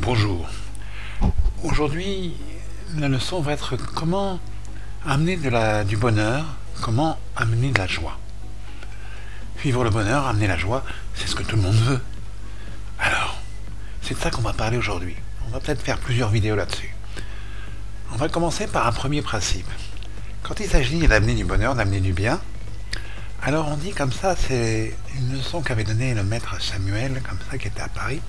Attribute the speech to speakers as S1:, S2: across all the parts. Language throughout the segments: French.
S1: Bonjour. Aujourd'hui, la leçon va être comment amener du bonheur, comment amener de la joie. Vivre le bonheur, amener la joie, c'est ce que tout le monde veut. Alors, c'est de ça qu'on va parler aujourd'hui. On va peut-être faire plusieurs vidéos là-dessus. On va commencer par un premier principe. Quand il s'agit d'amener du bonheur, d'amener du bien, alors on dit comme ça, c'est une leçon qu'avait donnée le maître Samuel, comme ça, qui était à Paris.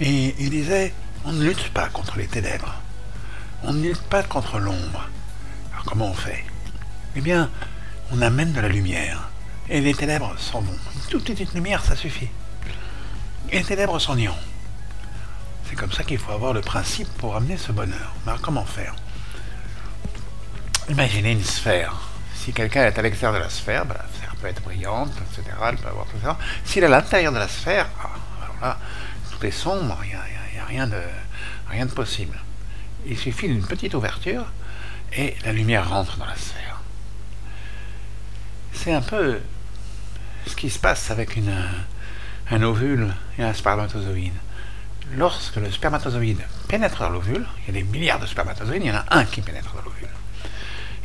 S1: Et il disait, on ne lutte pas contre les ténèbres. On ne lutte pas contre l'ombre. Alors comment on fait? Eh bien, on amène de la lumière. Et les ténèbres s'en vont. Une toute petite lumière, ça suffit. Et les ténèbres s'en iront. C'est comme ça qu'il faut avoir le principe pour amener ce bonheur. Alors comment faire? Imaginez une sphère. Si quelqu'un est à l'extérieur de la sphère peut être brillante, etc. Elle peut avoir tout ça. S'il est à l'intérieur de la sphère, alors là, tout est sombre, il n'y a rien de possible. Il suffit d'une petite ouverture et la lumière rentre dans la sphère. C'est un peu ce qui se passe avec un ovule et un spermatozoïde. Lorsque le spermatozoïde pénètre dans l'ovule, il y a des milliards de spermatozoïdes, il y en a un qui pénètre dans l'ovule.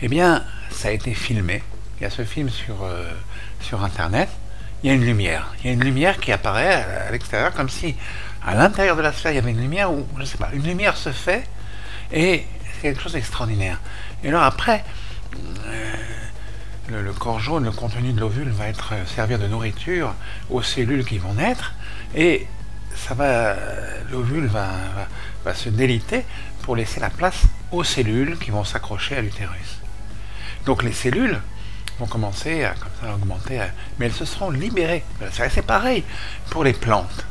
S1: Eh bien, ça a été filmé. Il y a ce film sur Internet. Il y a une lumière. Il y a une lumière qui apparaît à l'extérieur, comme si à l'intérieur de la sphère, il y avait une lumière, ou je ne sais pas, une lumière se fait, et c'est quelque chose d'extraordinaire. Et alors après, le corps jaune, le contenu de l'ovule va servir de nourriture aux cellules qui vont naître, et l'ovule va se déliter pour laisser la place aux cellules qui vont s'accrocher à l'utérus. Donc les cellules vont commencer à augmenter, mais elles se seront libérées. C'est pareil pour les plantes.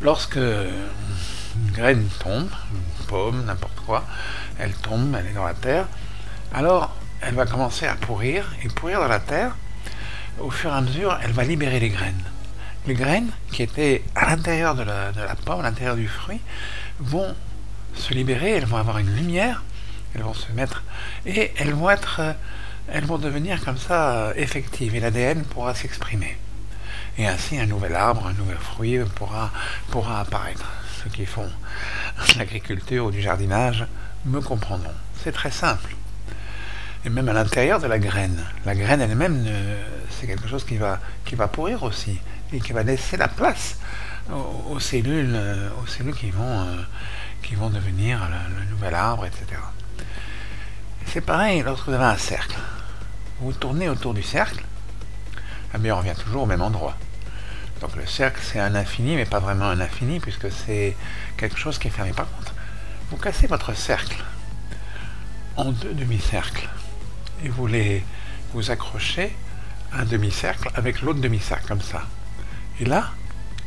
S1: Lorsque une graine tombe, une pomme, n'importe quoi, elle tombe, elle est dans la terre, alors elle va commencer à pourrir, et pourrir dans la terre, au fur et à mesure, elle va libérer les graines. Les graines qui étaient à l'intérieur de la pomme, à l'intérieur du fruit, vont se libérer, elles vont avoir une lumière, elles vont se mettre, et elles vont devenir comme ça effectives, et l'ADN pourra s'exprimer. Et ainsi, un nouvel arbre, un nouvel fruit pourra apparaître. Ceux qui font de l'agriculture ou du jardinage me comprendront. C'est très simple. Et même à l'intérieur de la graine elle-même, c'est quelque chose qui va pourrir aussi, et qui va laisser la place aux cellules qui vont devenir le nouvel arbre, etc. C'est pareil lorsque vous avez un cercle. Vous tournez autour du cercle, eh bien on revient toujours au même endroit. Donc le cercle, c'est un infini, mais pas vraiment un infini, puisque c'est quelque chose qui est fermé. Par contre, vous cassez votre cercle en deux demi-cercles, et vous accrochez un demi-cercle avec l'autre demi-cercle, comme ça. Et là,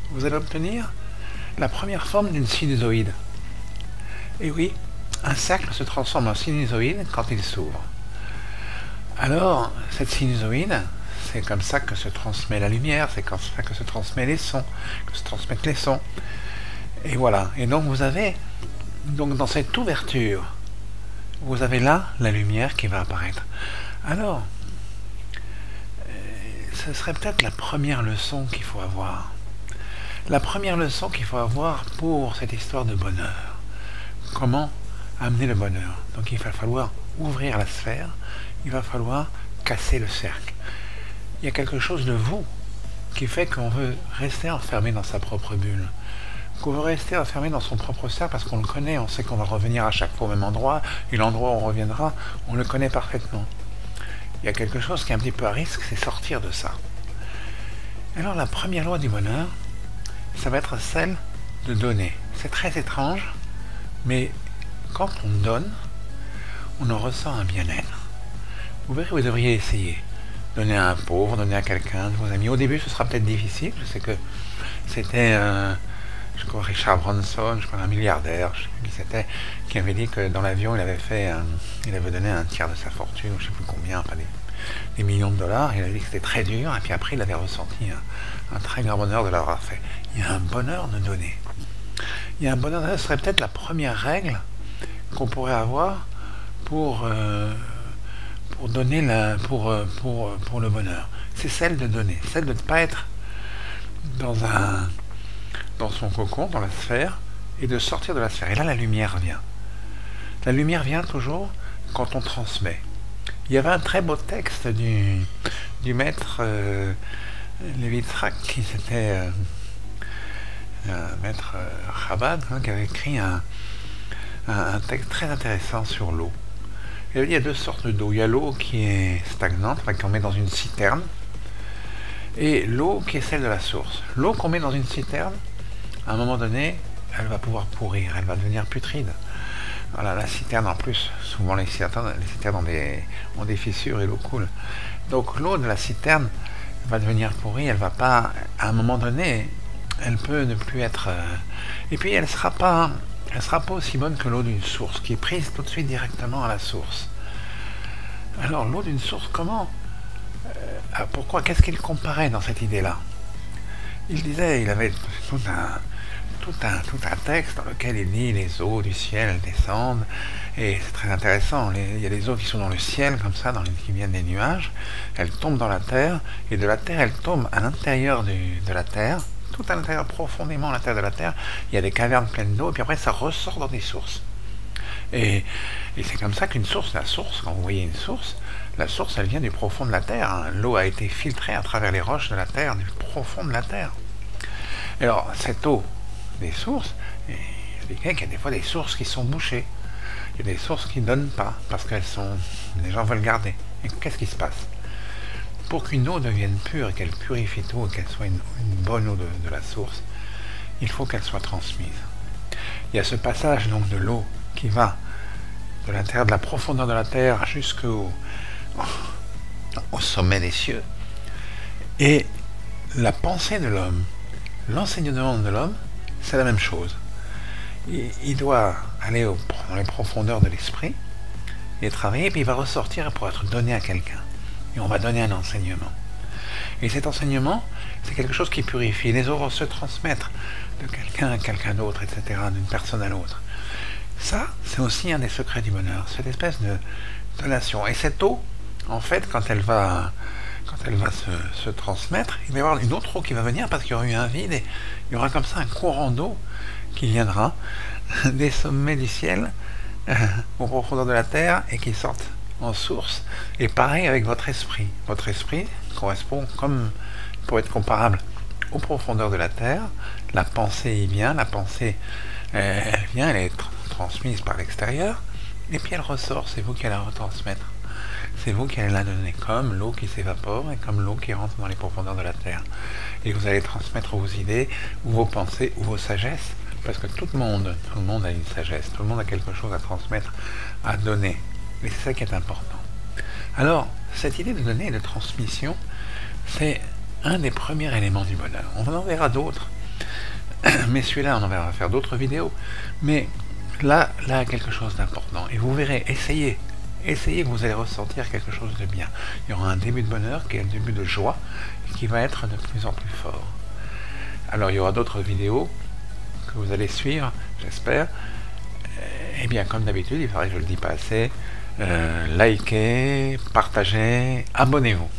S1: vous allez obtenir la première forme d'une sinusoïde. Et oui, un cercle se transforme en sinusoïde quand il s'ouvre. Alors, cette sinusoïde, c'est comme ça que se transmet la lumière, c'est comme ça que se transmettent les sons. Et voilà. Et donc vous avez, dans cette ouverture, vous avez là la lumière qui va apparaître. Alors, ce serait peut-être la première leçon qu'il faut avoir. La première leçon qu'il faut avoir pour cette histoire de bonheur. Comment amener le bonheur? Donc il va falloir ouvrir la sphère, il va falloir casser le cercle. Il y a quelque chose de vous qui fait qu'on veut rester enfermé dans sa propre bulle, qu'on veut rester enfermé dans son propre cercle parce qu'on le connaît, on sait qu'on va revenir à chaque fois au même endroit, et l'endroit où on reviendra, on le connaît parfaitement. Il y a quelque chose qui est un petit peu à risque, c'est sortir de ça. Alors la première loi du bonheur, ça va être celle de donner. C'est très étrange, mais quand on donne, on en ressent un bien-être. Vous verrez, vous devriez essayer. Donner à un pauvre, donner à quelqu'un de vos amis. Au début, ce sera peut-être difficile. Je sais que c'était, je crois, Richard Branson, je crois, un milliardaire, je sais plus qui c'était, qui avait dit que dans l'avion, il avait donné un tiers de sa fortune, ou je sais plus combien, enfin des millions de dollars. Il avait dit que c'était très dur, et puis après, il avait ressenti un très grand bonheur de l'avoir fait. Il y a un bonheur de donner. Il y a un bonheur, ce serait peut-être la première règle qu'on pourrait avoir pour donner pour le bonheur. C'est celle de donner, celle de ne pas être dans son cocon, dans la sphère, et de sortir de la sphère. Et là, la lumière vient. La lumière vient toujours quand on transmet. Il y avait un très beau texte du maître Levi Yitzhak, qui c'était un maître Chabad, hein, qui avait écrit un texte très intéressant sur l'eau. Il y a deux sortes d'eau. Il y a l'eau qui est stagnante, qu'on met dans une citerne, et l'eau qui est celle de la source. L'eau qu'on met dans une citerne, à un moment donné, elle va pouvoir pourrir, elle va devenir putride. Voilà, la citerne en plus, souvent les citernes ont des fissures et l'eau coule. Donc l'eau de la citerne va devenir pourrie, elle va pas, à un moment donné, elle peut ne plus être... et puis elle sera pas aussi bonne que l'eau d'une source, qui est prise tout de suite directement à la source. Alors l'eau d'une source, comment pourquoi? Qu'est-ce qu'il comparait dans cette idée-là? Il disait, il avait tout un texte dans lequel il dit les eaux du ciel descendent, et c'est très intéressant. Il y a des eaux qui sont dans le ciel, comme ça, qui viennent des nuages, elles tombent dans la terre, et de la terre, elles tombent à l'intérieur de la terre, tout à l'intérieur, profondément à l'intérieur de la terre, il y a des cavernes pleines d'eau, et puis après ça ressort dans des sources. Et c'est comme ça qu'une source, la source, quand vous voyez une source, la source, elle vient du profond de la terre. Hein. L'eau a été filtrée à travers les roches de la terre, du profond de la terre. Et alors, cette eau des sources, il y a des fois des sources qui sont bouchées. Il y a des sources qui ne donnent pas, parce que les gens veulent garder. Et qu'est-ce qui se passe? Pour qu'une eau devienne pure, et qu'elle purifie tout, et qu'elle soit une bonne eau de la source, il faut qu'elle soit transmise. Il y a ce passage donc de l'eau qui va de l'intérieur de la profondeur de la terre jusqu'au sommet des cieux. Et la pensée de l'homme, l'enseignement de l'homme, c'est la même chose. Il doit aller dans les profondeurs de l'esprit et travailler, puis il va ressortir pour être donné à quelqu'un. Et on va donner un enseignement. Et cet enseignement, c'est quelque chose qui purifie. Les eaux vont se transmettre de quelqu'un à quelqu'un d'autre, etc., d'une personne à l'autre. Ça, c'est aussi un des secrets du bonheur, cette espèce de donation. Et cette eau, en fait, quand elle va se transmettre, il va y avoir une autre eau qui va venir parce qu'il y aura eu un vide et il y aura comme ça un courant d'eau qui viendra des sommets du ciel aux profondeurs de la terre et qui sortent en source. Et pareil avec votre esprit. Votre esprit correspond pour être comparable aux profondeurs de la terre. La pensée y vient, la pensée elle vient, elle est transmise par l'extérieur et puis elle ressort, c'est vous qui allez la retransmettre. C'est vous qui allez la donner comme l'eau qui s'évapore et comme l'eau qui rentre dans les profondeurs de la terre. Et vous allez transmettre vos idées, ou vos pensées, ou vos sagesses, parce que tout le monde a une sagesse, tout le monde a quelque chose à transmettre, à donner. Et c'est ça qui est important. Alors, cette idée de donner et de transmission, c'est un des premiers éléments du bonheur. On en verra d'autres, mais celui-là, on en verra faire d'autres vidéos. Mais là, quelque chose d'important. Et vous verrez, essayez, vous allez ressentir quelque chose de bien. Il y aura un début de bonheur qui est un début de joie et qui va être de plus en plus fort. Alors il y aura d'autres vidéos que vous allez suivre, j'espère. Et bien comme d'habitude, il paraît que je ne le dis pas assez, likez, partagez, abonnez-vous.